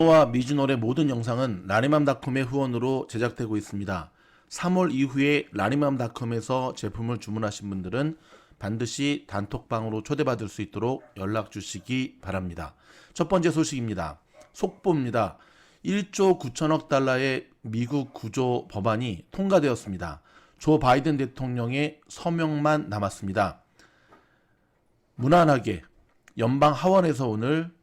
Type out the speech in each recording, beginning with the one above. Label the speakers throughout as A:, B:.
A: 와 미즈놀의 모든 영상은 라니맘닷컴의 후원으로 제작되고 있습니다. 3월 이후에 라니맘닷컴에서 제품을 주문하신 분들은 반드시 단톡방으로 초대받을 수 있도록 연락 주시기 바랍니다. 첫 번째 소식입니다. 속보입니다. 1조 9천억 달러의 미국 구조 법안이 통과되었습니다. 조 바이든 대통령의 서명만 남았습니다. 무난하게 연방 하원에서 오늘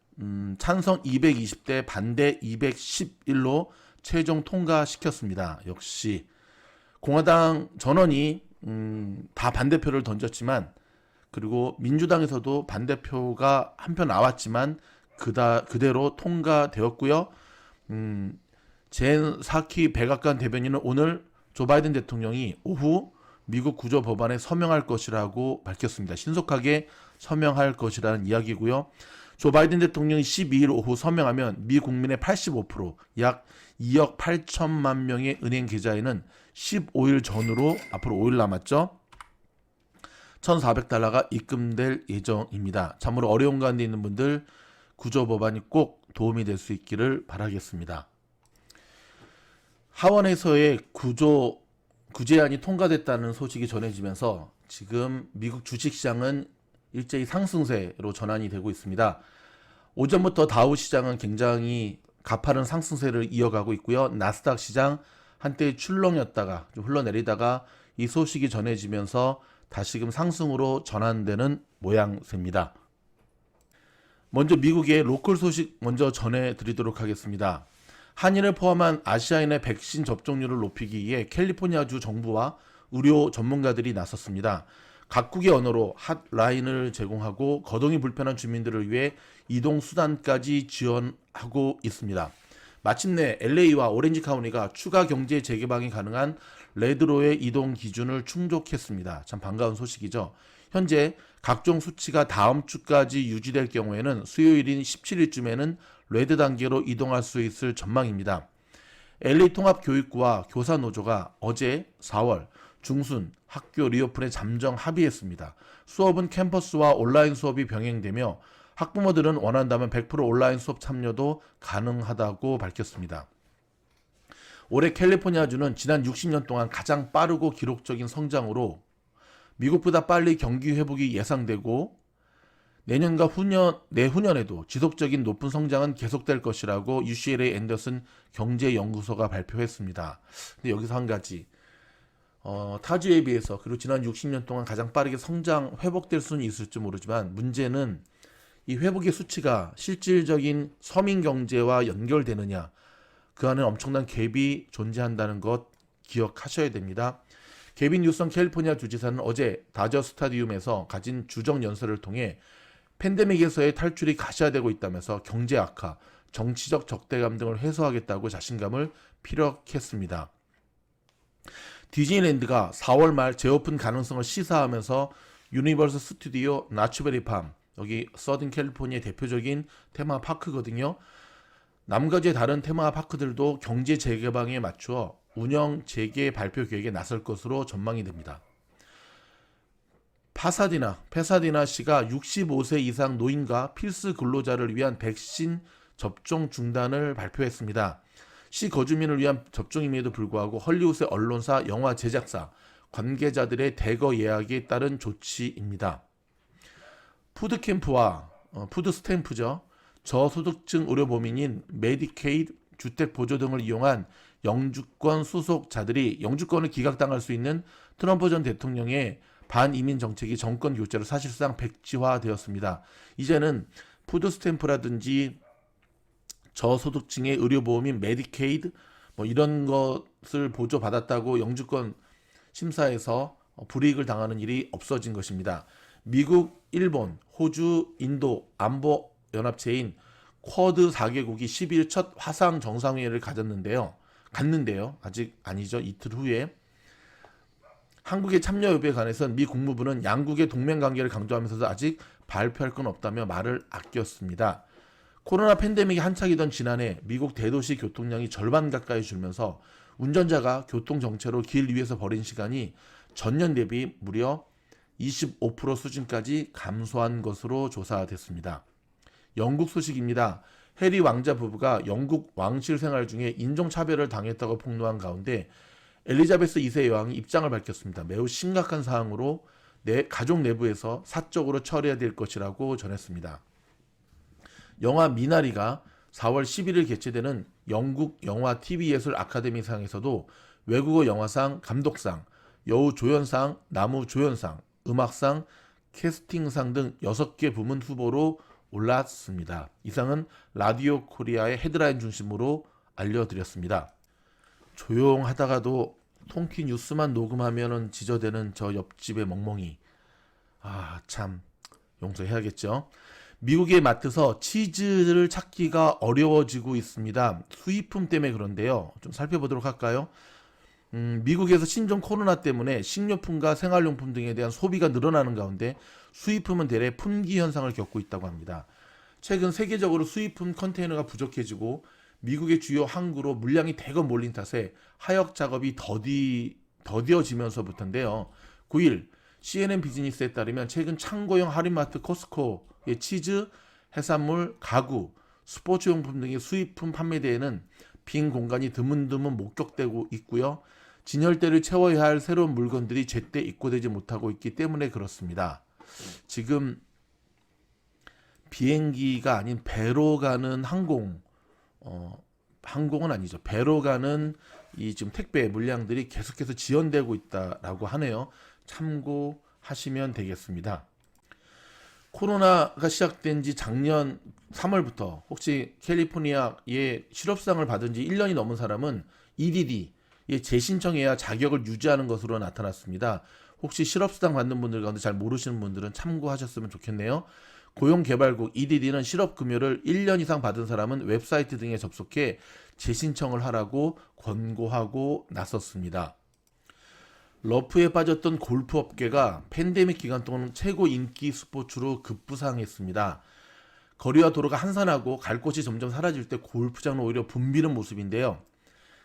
A: 찬성 220대 반대 211로 최종 통과시켰습니다. 역시 공화당 전원이 다 반대표를 던졌지만, 그리고 민주당에서도 반대표가 한 표 나왔지만 그대로 통과되었고요. 젠 사키 백악관 대변인은 오늘 조 바이든 대통령이 오후 미국 구조 법안에 서명할 것이라고 밝혔습니다. 신속하게 서명할 것이라는 이야기고요. 조 바이든 대통령이 12일 오후 서명하면 미 국민의 85%, 약 2억 8천만 명의 은행 계좌에는 15일 전후로, 앞으로 5일 남았죠, $1,400가 입금될 예정입니다. 참으로 어려운 가운데 있는 분들 구조 법안이 꼭 도움이 될 수 있기를 바라겠습니다. 하원에서의 구제안이 통과됐다는 소식이 전해지면서 지금 미국 주식시장은 일제히 상승세로 전환이 되고 있습니다. 오전부터 다우 시장은 굉장히 가파른 상승세를 이어가고 있고요. 나스닥 시장 한때 출렁였다가 좀 흘러내리다가 이 소식이 전해지면서 다시금 상승으로 전환되는 모양새입니다. 먼저 미국의 로컬 소식 먼저 전해드리도록 하겠습니다. 한인을 포함한 아시아인의 백신 접종률을 높이기 위해 캘리포니아주 정부와 의료 전문가들이 나섰습니다. 각국의 언어로 핫라인을 제공하고 거동이 불편한 주민들을 위해 이동수단까지 지원하고 있습니다. 마침내 LA와 오렌지 카운티가 추가 경제 재개방이 가능한 레드로의 이동 기준을 충족했습니다. 참 반가운 소식이죠. 현재 각종 수치가 다음 주까지 유지될 경우에는 수요일인 17일쯤에는 레드 단계로 이동할 수 있을 전망입니다. LA 통합교육부와 교사노조가 어제 4월 중순 학교 리오픈에 잠정 합의했습니다. 수업은 캠퍼스와 온라인 수업이 병행되며 학부모들은 원한다면 100% 온라인 수업 참여도 가능하다고 밝혔습니다. 올해 캘리포니아주는 지난 60년 동안 가장 빠르고 기록적인 성장으로 미국보다 빨리 경기 회복이 예상되고 내년과 내후년에도 지속적인 높은 성장은 계속될 것이라고 UCLA 앤더슨 경제연구소가 발표했습니다. 근데 여기서 한 가지, 타주에 비해서, 그리고 지난 60년 동안 가장 빠르게 성장, 회복될 수는 있을지 모르지만 문제는 이 회복의 수치가 실질적인 서민 경제와 연결되느냐, 그 안에 엄청난 갭이 존재한다는 것 기억하셔야 됩니다. 게빈 뉴섬 캘리포니아 주지사는 어제 다저 스타디움에서 가진 주정 연설을 통해 팬데믹에서의 탈출이 가시화되고 있다면서 경제 악화, 정치적 적대감 등을 해소하겠다고 자신감을 피력했습니다. 디즈니랜드가 4월 말 재오픈 가능성을 시사하면서 유니버설 스튜디오 나츠베리 팜, 여기 서든 캘리포니아의 대표적인 테마파크거든요. 남가주의 다른 테마파크들도 경제 재개방에 맞추어 운영 재개 발표 계획에 나설 것으로 전망이 됩니다. 페사디나시가 65세 이상 노인과 필수 근로자를 위한 백신 접종 중단을 발표했습니다. 시 거주민을 위한 접종임에도 불구하고 헐리우드의 언론사, 영화 제작사, 관계자들의 대거 예약에 따른 조치입니다. 푸드캠프와 푸드스탬프죠. 저소득층 의료보험인 메디케이드, 주택보조 등을 이용한 영주권 수속자들이 영주권을 기각당할 수 있는 트럼프 전 대통령의 반이민 정책이 정권 교체로 사실상 백지화되었습니다. 이제는 푸드스탬프라든지 저소득층의 의료보험인 메디케이드 이런 것을 보조받았다고 영주권 심사에서 불이익을 당하는 일이 없어진 것입니다. 미국, 일본, 호주, 인도 안보연합체인 쿼드 4개국이 12일 첫 화상 정상회의를 갔는데요. 아직 아니죠. 이틀 후에 한국의 참여 여부에 관해서는 미 국무부는 양국의 동맹관계를 강조하면서도 아직 발표할 건 없다며 말을 아꼈습니다. 코로나 팬데믹이 한창이던 지난해 미국 대도시 교통량이 절반 가까이 줄면서 운전자가 교통정체로 길 위에서 버린 시간이 전년 대비 무려 25% 수준까지 감소한 것으로 조사됐습니다. 영국 소식입니다. 해리 왕자 부부가 영국 왕실 생활 중에 인종차별을 당했다고 폭로한 가운데 엘리자베스 2세 여왕이 입장을 밝혔습니다. 매우 심각한 사항으로 가족 내부에서 사적으로 처리해야 될 것이라고 전했습니다. 영화 미나리가 4월 11일 개최되는 영국 영화 TV 예술 아카데미상에서도 외국어 영화상, 감독상, 여우 조연상, 나무 조연상, 음악상, 캐스팅상 등 6개 부문 후보로 올랐습니다. 이상은 라디오 코리아의 헤드라인 중심으로 알려드렸습니다. 조용하다가도 통키 뉴스만 녹음하면 지저대는 저 옆집의 멍멍이. 참 용서해야겠죠. 미국의 마트에서 치즈를 찾기가 어려워지고 있습니다. 수입품 때문에 그런데요. 좀 살펴보도록 할까요? 미국에서 신종 코로나 때문에 식료품과 생활용품 등에 대한 소비가 늘어나는 가운데 수입품은 대래 품귀 현상을 겪고 있다고 합니다. 최근 세계적으로 수입품 컨테이너가 부족해지고 미국의 주요 항구로 물량이 대거 몰린 탓에 하역 작업이 더뎌지면서부터인데요. 9일 CNN 비즈니스에 따르면 최근 창고형 할인마트 코스코의 치즈, 해산물, 가구, 스포츠용품 등의 수입품 판매대에는 빈 공간이 드문드문 목격되고 있고요. 진열대를 채워야 할 새로운 물건들이 제때 입고되지 못하고 있기 때문에 그렇습니다. 지금 비행기가 아닌 배로 가는 항공은 아니죠. 배로 가는 이 지금 택배 물량들이 계속해서 지연되고 있다라고 하네요. 참고하시면 되겠습니다. 코로나가 시작된 지 작년 3월부터 혹시 캘리포니아의 실업상을 받은 지 1년이 넘은 사람은 EDD에 재신청해야 자격을 유지하는 것으로 나타났습니다. 혹시 실업수당 받는 분들 가운데 잘 모르시는 분들은 참고하셨으면 좋겠네요. 고용개발국 EDD는 실업급여를 1년 이상 받은 사람은 웹사이트 등에 접속해 재신청을 하라고 권고하고 나섰습니다. 러프에 빠졌던 골프 업계가 팬데믹 기간 동안 최고 인기 스포츠로 급부상했습니다. 거리와 도로가 한산하고 갈 곳이 점점 사라질 때 골프장은 오히려 붐비는 모습인데요.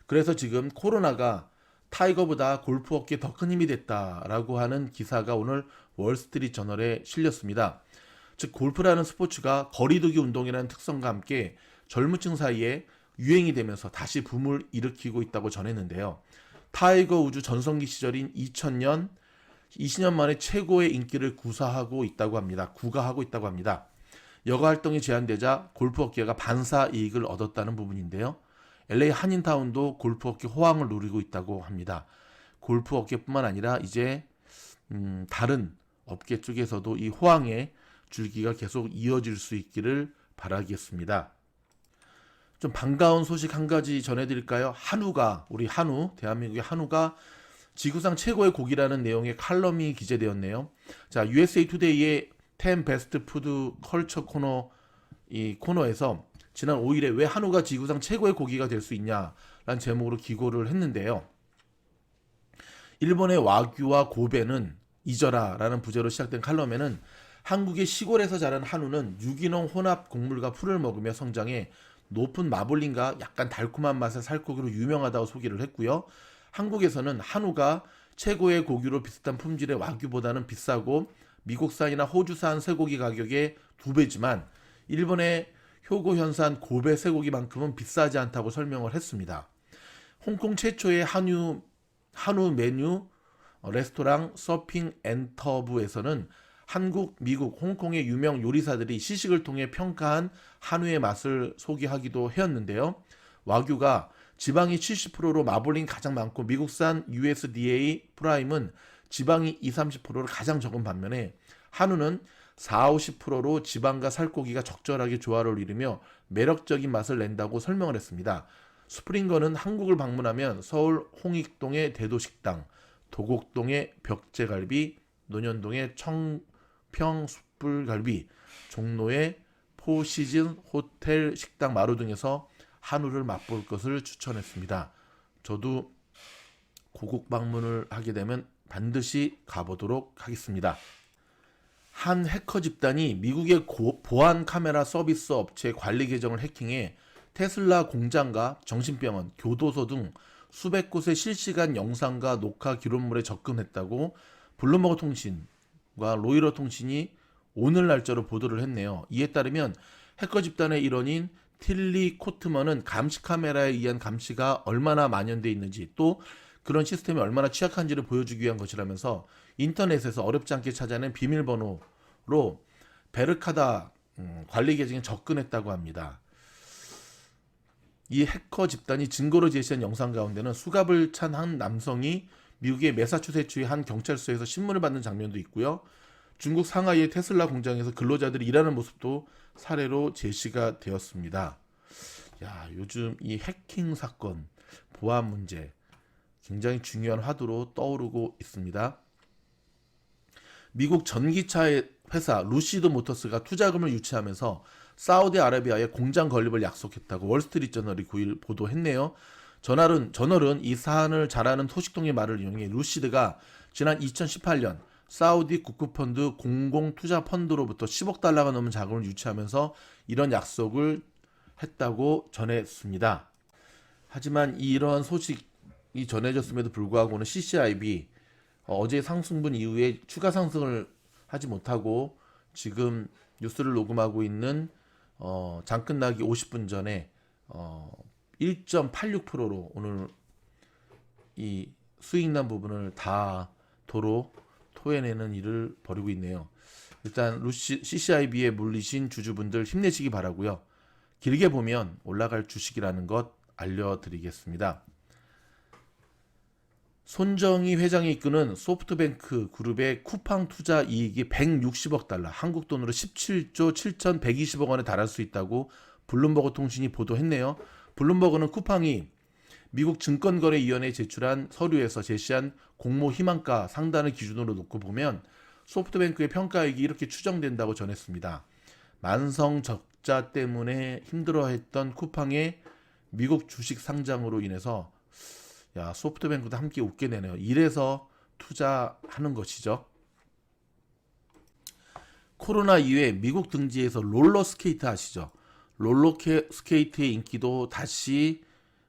A: 그래서 지금 코로나가 타이거보다 골프 업계에 더 큰 힘이 됐다라고 하는 기사가 오늘 월스트리트 저널에 실렸습니다. 즉 골프라는 스포츠가 거리두기 운동이라는 특성과 함께 젊은 층 사이에 유행이 되면서 다시 붐을 일으키고 있다고 전했는데요. 타이거 우즈 전성기 시절인 2000년 20년 만에 최고의 인기를 구가하고 있다고 합니다. 여가 활동이 제한되자 골프 업계가 반사 이익을 얻었다는 부분인데요. LA 한인타운도 골프 업계 호황을 누리고 있다고 합니다. 골프 업계뿐만 아니라 이제 다른 업계 쪽에서도 이 호황의 줄기가 계속 이어질 수 있기를 바라겠습니다. 좀 반가운 소식 한 가지 전해드릴까요? 우리 한우, 대한민국의 한우가 지구상 최고의 고기라는 내용의 칼럼이 기재되었네요. 자, USA 투데이의 10 베스트 푸드 컬처 이 코너에서 지난 5일에 왜 한우가 지구상 최고의 고기가 될 수 있냐라는 제목으로 기고를 했는데요. 일본의 와규와 고베는 잊어라라는 부제로 시작된 칼럼에는 한국의 시골에서 자란 한우는 유기농 혼합 곡물과 풀을 먹으며 성장해 높은 마블링과 약간 달콤한 맛의 살코기로 유명하다고 소개를 했고요. 한국에서는 한우가 최고의 고기로 비슷한 품질의 와규보다는 비싸고 미국산이나 호주산 쇠고기 가격의 2배지만 일본의 효고현산 고베 쇠고기만큼은 비싸지 않다고 설명을 했습니다. 홍콩 최초의 한우 메뉴 레스토랑 서핑 엔터브에서는 한국, 미국, 홍콩의 유명 요리사들이 시식을 통해 평가한 한우의 맛을 소개하기도 했는데요. 와규가 지방이 70%로 마블링 가장 많고 미국산 USDA 프라임은 지방이 20-30%로 가장 적은 반면에 한우는 40-50%로 지방과 살코기가 적절하게 조화를 이루며 매력적인 맛을 낸다고 설명을 했습니다. 스프링거는 한국을 방문하면 서울 홍익동의 대도식당, 도곡동의 벽제갈비, 논현동의 청평숯불갈비, 종로의 포시즌 호텔 식당 마루 등에서 한우를 맛볼 것을 추천했습니다. 저도 고국 방문을 하게 되면 반드시 가보도록 하겠습니다. 한 해커 집단이 미국의 보안 카메라 서비스 업체 관리 계정을 해킹해 테슬라 공장과 정신병원, 교도소 등 수백 곳의 실시간 영상과 녹화 기록물에 접근했다고 블룸버그 통신과 로이터 통신이 오늘 날짜로 보도를 했네요. 이에 따르면 해커 집단의 일원인 틸리 코트먼은 감시 카메라에 의한 감시가 얼마나 만연돼 있는지, 또 그런 시스템이 얼마나 취약한지를 보여주기 위한 것이라면서 인터넷에서 어렵지 않게 찾아낸 비밀번호로 베르카다 관리 계정에 접근했다고 합니다. 이 해커 집단이 증거로 제시한 영상 가운데는 수갑을 찬 한 남성이 미국의 매사추세츠의 한 경찰서에서 신문을 받는 장면도 있고요. 중국 상하이의 테슬라 공장에서 근로자들이 일하는 모습도 사례로 제시가 되었습니다. 야, 요즘 이 해킹 사건, 보안 문제 굉장히 중요한 화두로 떠오르고 있습니다. 미국 전기차 회사 루시드 모터스가 투자금을 유치하면서 사우디아라비아에 공장 건립을 약속했다고 월스트리트저널이 9일 보도했네요. 저널은 이 사안을 잘 아는 소식통의 말을 이용해 루시드가 지난 2018년 사우디 국부펀드 공공투자펀드로부터 10억 달러가 넘는 자금을 유치하면서 이런 약속을 했다고 전했습니다. 하지만 이러한 소식이 전해졌음에도 불구하고는 CCIB 어제 상승분 이후에 추가 상승을 하지 못하고 지금 뉴스를 녹음하고 있는 장 끝나기 50분 전에 1.86%로 오늘 이 수익난 부분을 다 도로 토해내는 일을 벌이고 있네요. 일단 CCIB에 물리신 주주분들 힘내시기 바라고요. 길게 보면 올라갈 주식이라는 것 알려드리겠습니다. 손정희 회장이 이끄는 소프트뱅크 그룹의 쿠팡 투자 이익이 160억 달러, 한국 돈으로 17조 7,120억 원에 달할 수 있다고 블룸버그 통신이 보도했네요. 블룸버그는 쿠팡이 미국 증권거래위원회에 제출한 서류에서 제시한 공모 희망가 상단을 기준으로 놓고 보면 소프트뱅크의 평가액이 이렇게 추정된다고 전했습니다. 만성 적자 때문에 힘들어했던 쿠팡의 미국 주식 상장으로 인해서 소프트뱅크도 함께 웃게 되네요. 이래서 투자하는 것이죠. 코로나 이후에 미국 등지에서 롤러스케이트 아시죠? 롤러스케이트의 인기도 다시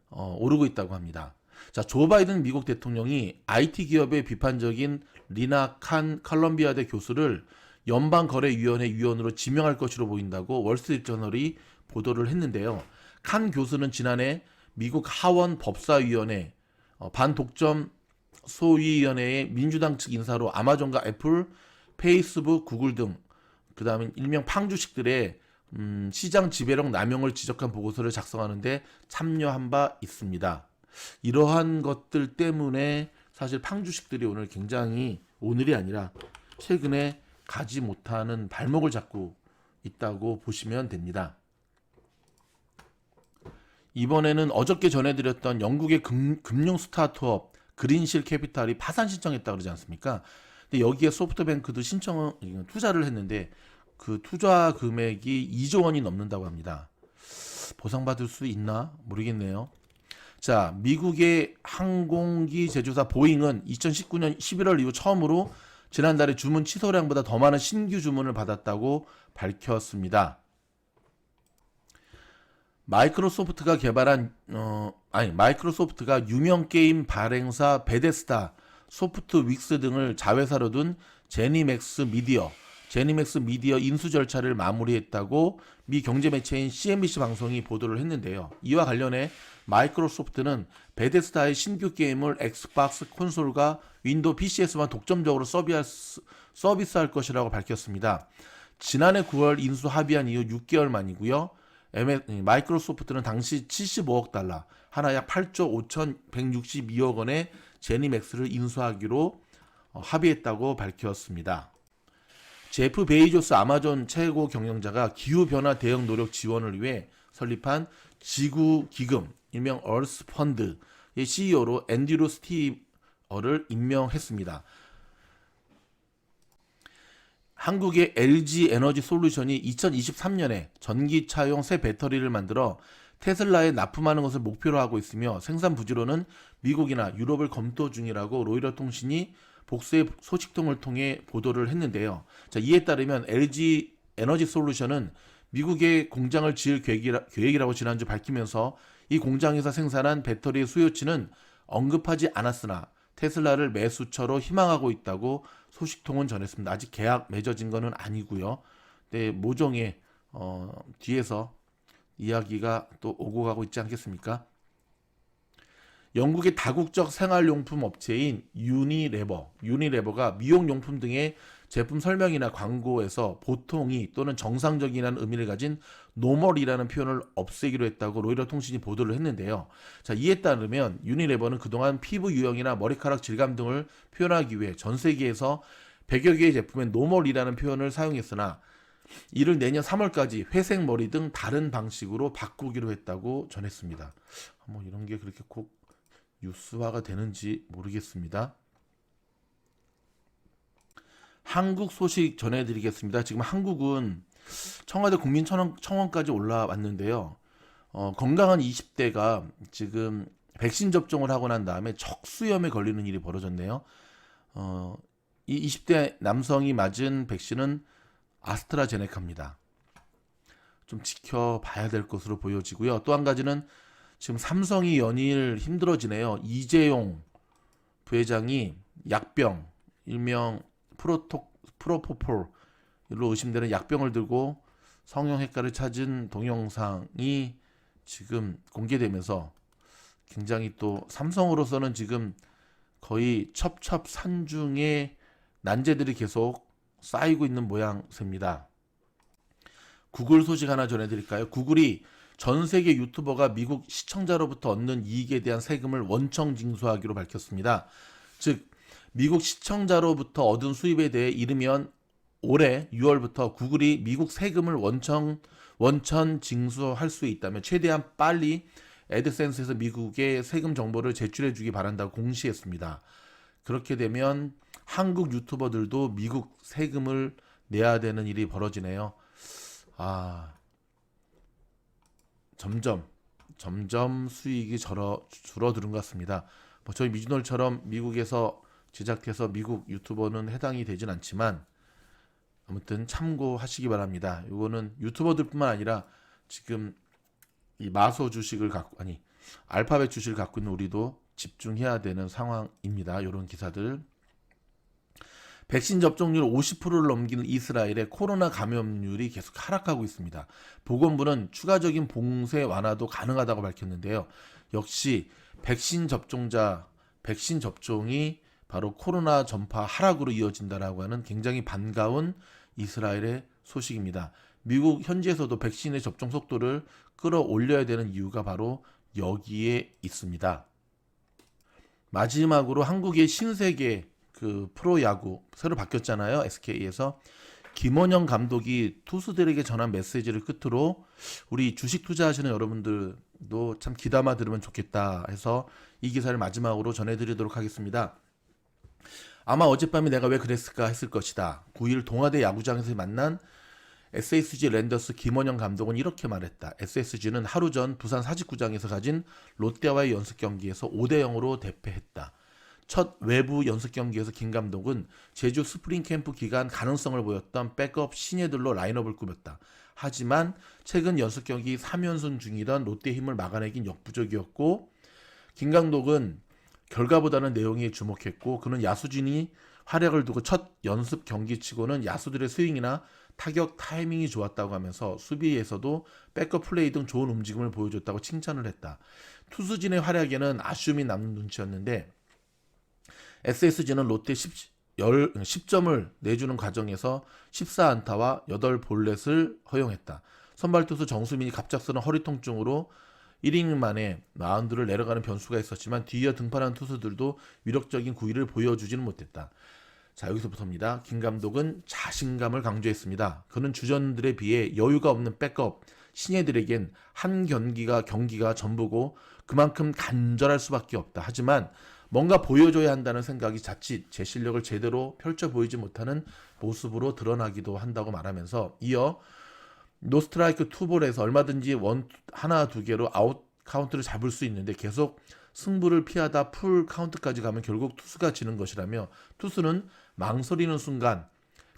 A: 오르고 있다고 합니다. 자, 조 바이든 미국 대통령이 IT 기업의 비판적인 리나 칸 컬럼비아대 교수를 연방거래위원회 위원으로 지명할 것으로 보인다고 월스트리트저널이 보도를 했는데요. 칸 교수는 지난해 미국 하원 법사위원회 반독점 소위원회의 민주당 측 인사로 아마존과 애플, 페이스북, 구글 등 그 다음에 일명 팡주식들의 시장 지배력 남용을 지적한 보고서를 작성하는데 참여한 바 있습니다. 이러한 것들 때문에 사실 팡주식들이 오늘 굉장히 오늘이 아니라 최근에 가지 못하는 발목을 잡고 있다고 보시면 됩니다. 이번에는 어저께 전해드렸던 영국의 금융 스타트업 그린실 캐피탈이 파산 신청했다고 그러지 않습니까? 근데 여기에 소프트뱅크도 투자를 했는데 그 투자 금액이 2조 원이 넘는다고 합니다. 보상받을 수 있나 모르겠네요. 자, 미국의 항공기 제조사 보잉은 2019년 11월 이후 처음으로 지난달에 주문 취소량보다 더 많은 신규 주문을 받았다고 밝혔습니다. 마이크로소프트가 유명 게임 발행사 베데스다, 소프트 윅스 등을 자회사로 둔 제니맥스 미디어 인수 절차를 마무리했다고 미 경제 매체인 CNBC 방송이 보도를 했는데요. 이와 관련해 마이크로소프트는 베데스다의 신규 게임을 엑스박스 콘솔과 윈도우 PC에서만 독점적으로 서비스할 것이라고 밝혔습니다. 지난해 9월 인수 합의한 이후 6개월 만이고요. 마이크로소프트는 당시 75억 달러, 하나 약 8조 5,162억 원의 제니맥스를 인수하기로 합의했다고 밝혔습니다. 제프 베이조스 아마존 최고 경영자가 기후변화 대응 노력 지원을 위해 설립한 지구기금, 일명 얼스 펀드의 CEO로 앤드류 스티어를 임명했습니다. 한국의 LG 에너지 솔루션이 2023년에 전기차용 새 배터리를 만들어 테슬라에 납품하는 것을 목표로 하고 있으며 생산 부지로는 미국이나 유럽을 검토 중이라고 로이터 통신이 복수의 소식통을 통해 보도를 했는데요. 자, 이에 따르면 LG 에너지 솔루션은 미국의 공장을 지을 계획이라고 지난주 밝히면서 이 공장에서 생산한 배터리의 수요치는 언급하지 않았으나 테슬라를 매수처로 희망하고 있다고 소식통은 전했습니다. 아직 계약 맺어진 것은 아니고요. 네, 모종의 뒤에서 이야기가 또 오고 가고 있지 않겠습니까? 영국의 다국적 생활용품 업체인 유니레버가 미용용품 등의 제품 설명이나 광고에서 보통이 또는 정상적이라는 의미를 가진 노멀이라는 표현을 없애기로 했다고 로이터 통신이 보도를 했는데요. 자, 이에 따르면 유니레버는 그동안 피부 유형이나 머리카락 질감 등을 표현하기 위해 전 세계에서 100여 개의 제품에 노멀이라는 표현을 사용했으나 이를 내년 3월까지 회색 머리 등 다른 방식으로 바꾸기로 했다고 전했습니다. 뭐 이런 게 그렇게 꼭 뉴스화가 되는지 모르겠습니다. 한국 소식 전해드리겠습니다. 지금 한국은 청와대 국민청원까지 올라왔는데요. 건강한 20대가 지금 백신 접종을 하고 난 다음에 척수염에 걸리는 일이 벌어졌네요. 이 20대 남성이 맞은 백신은 아스트라제네카입니다. 좀 지켜봐야 될 것으로 보여지고요. 또 한 가지는 지금 삼성이 연일 힘들어지네요. 이재용 부회장이 약병, 일명 프로포폴로 의심되는 약병을 들고 성형외과를 찾은 동영상이 지금 공개되면서 굉장히 또 삼성으로서는 지금 거의 첩첩산중의 난제들이 계속 쌓이고 있는 모양새입니다. 구글 소식 하나 전해드릴까요? 구글이 전 세계 유튜버가 미국 시청자로부터 얻는 이익에 대한 세금을 원청 징수하기로 밝혔습니다. 즉 미국 시청자로부터 얻은 수입에 대해 이르면 올해 6월부터 구글이 미국 세금을 원천 징수할 수 있다면 최대한 빨리 애드센스에서 미국의 세금 정보를 제출해 주기 바란다고 공시했습니다. 그렇게 되면 한국 유튜버들도 미국 세금을 내야 되는 일이 벌어지네요. 점점 수익이 줄어드는 것 같습니다. 저희 미주널처럼 미국에서 제작해서 미국 유튜버는 해당이 되진 않지만 아무튼 참고하시기 바랍니다. 이거는 유튜버들뿐만 아니라 지금 이 마소 주식을 알파벳 주식을 갖고 있는 우리도 집중해야 되는 상황입니다. 이런 기사들. 백신 접종률 50%를 넘기는 이스라엘의 코로나 감염률이 계속 하락하고 있습니다. 보건부는 추가적인 봉쇄 완화도 가능하다고 밝혔는데요. 역시 백신 접종이 바로 코로나 전파 하락으로 이어진다라고 하는 굉장히 반가운 이스라엘의 소식입니다. 미국 현지에서도 백신의 접종 속도를 끌어올려야 되는 이유가 바로 여기에 있습니다. 마지막으로 한국의 신세계 프로야구 새로 바뀌었잖아요. SK에서 김원영 감독이 투수들에게 전한 메시지를 끝으로 우리 주식 투자하시는 여러분들도 참 귀담아 들으면 좋겠다 해서 이 기사를 마지막으로 전해드리도록 하겠습니다. 아마 어젯밤에 내가 왜 그랬을까 했을 것이다. 9일 동아대 야구장에서 만난 SSG 랜더스 김원영 감독은 이렇게 말했다. SSG는 하루 전 부산 사직구장에서 가진 롯데와의 연습 경기에서 5대0으로 대패했다. 첫 외부 연습 경기에서 김 감독은 제주 스프링 캠프 기간 가능성을 보였던 백업 신예들로 라인업을 꾸몄다. 하지만 최근 연습 경기 3연승 중이던 롯데의 힘을 막아내긴 역부족이었고 김 감독은 결과보다는 내용에 주목했고 그는 야수진이 활약을 두고 첫 연습 경기치고는 야수들의 스윙이나 타격 타이밍이 좋았다고 하면서 수비에서도 백업 플레이 등 좋은 움직임을 보여줬다고 칭찬을 했다. 투수진의 활약에는 아쉬움이 남는 눈치였는데 SSG는 롯데 10점을 내주는 과정에서 14안타와 8볼넷을 허용했다. 선발 투수 정수민이 갑작스러운 허리 통증으로 1이닝 만에 마운드를 내려가는 변수가 있었지만 뒤이어 등판한 투수들도 위력적인 구위를 보여주지는 못했다. 자, 여기서부터입니다. 김 감독은 자신감을 강조했습니다. 그는 주전들에 비해 여유가 없는 백업 신예들에겐 한 경기가 전부고 그만큼 간절할 수밖에 없다. 하지만 뭔가 보여줘야 한다는 생각이 자칫 제 실력을 제대로 펼쳐 보이지 못하는 모습으로 드러나기도 한다고 말하면서 이어 노스트라이크 투볼에서 얼마든지 하나 두 개로 아웃 카운트를 잡을 수 있는데 계속 승부를 피하다 풀 카운트까지 가면 결국 투수가 지는 것이라며 투수는 망설이는 순간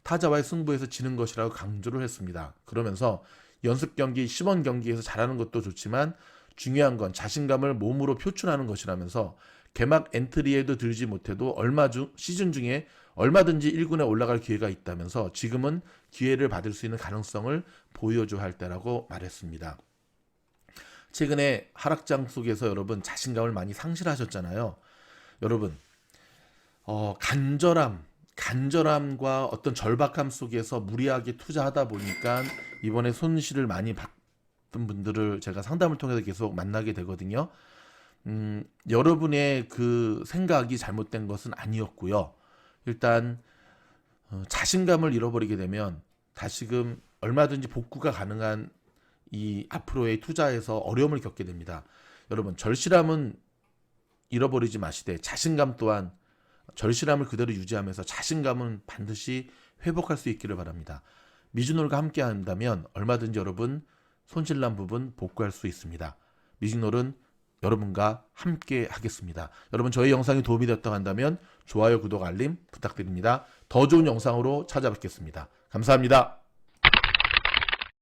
A: 타자와의 승부에서 지는 것이라고 강조를 했습니다. 그러면서 연습 경기, 시범 경기에서 잘하는 것도 좋지만 중요한 건 자신감을 몸으로 표출하는 것이라면서 개막 엔트리에도 들지 못해도 시즌 중에 얼마든지 1군에 올라갈 기회가 있다면서 지금은 기회를 받을 수 있는 가능성을 보여줘야 할 때라고 말했습니다. 최근에 하락장 속에서 여러분 자신감을 많이 상실하셨잖아요. 여러분, 간절함과 어떤 절박함 속에서 무리하게 투자하다 보니까 이번에 손실을 많이 받은 분들을 제가 상담을 통해서 계속 만나게 되거든요. 여러분의 그 생각이 잘못된 것은 아니었고요. 일단 자신감을 잃어버리게 되면 다시금 얼마든지 복구가 가능한 이 앞으로의 투자에서 어려움을 겪게 됩니다. 여러분, 절실함은 잃어버리지 마시되 자신감 또한 절실함을 그대로 유지하면서 자신감은 반드시 회복할 수 있기를 바랍니다. 미즈놀과 함께 한다면 얼마든지 여러분 손실난 부분 복구할 수 있습니다. 미즈놀은 여러분과 함께 하겠습니다. 여러분, 저희 영상이 도움이 되었다고 한다면 좋아요, 구독, 알림 부탁드립니다. 더 좋은 영상으로 찾아뵙겠습니다. 감사합니다.